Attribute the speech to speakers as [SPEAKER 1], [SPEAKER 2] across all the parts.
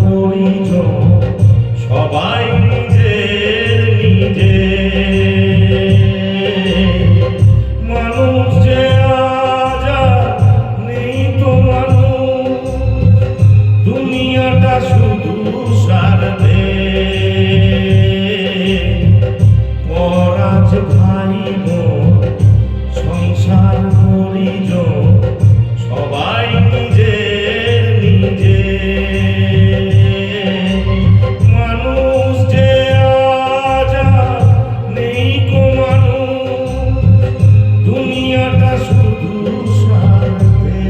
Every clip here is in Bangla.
[SPEAKER 1] পরিজন সবাই নিজের নিজের। মানুষ যে আজ আর নেই তো মানুষ, দুনিয়াটা শুধু স্বার্থে। পরাজ ভাই বোন সংসার পরিজন সবাই নিজের নিজের। মানুষ যে আজ আর নেই কো মানুষ, দুনিয়াটা শুধু স্বার্থে।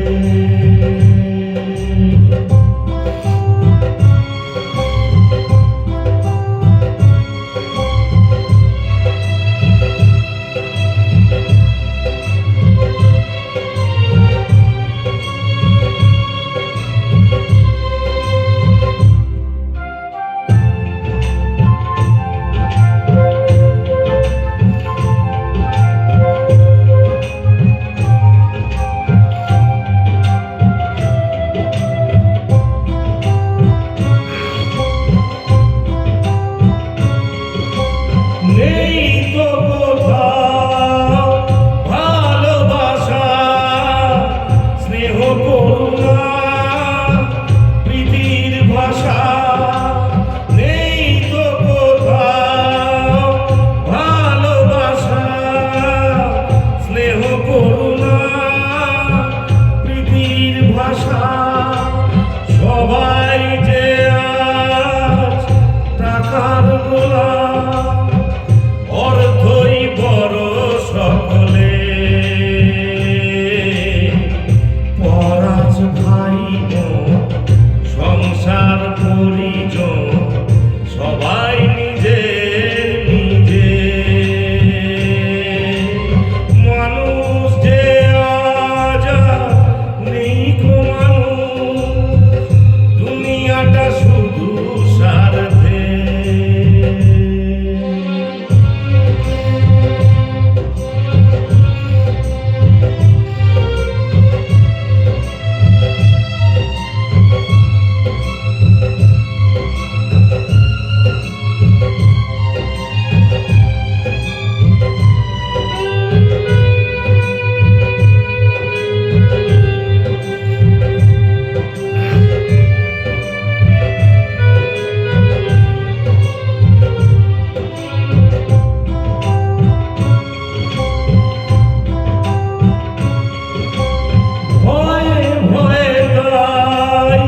[SPEAKER 1] নেই তো কোথাও ভালোবাসা, স্নেহ করুণা প্রীতির ভাষা। নেই তো কোথাও ভালোবাসা, স্নেহ করুণা প্রীতির ভাষা। সবাই যে আজ টাকার গোলাম, অর্থই বড় সকলে। পরাজ ভাই বোন সংসার পরিজন সবাই নিজের নিজের। মানুষ যে আজ আর নেই কো মানুষ, দুনিয়াটা শুধু স্বার্থে। ভয়ে ভয়ে তাই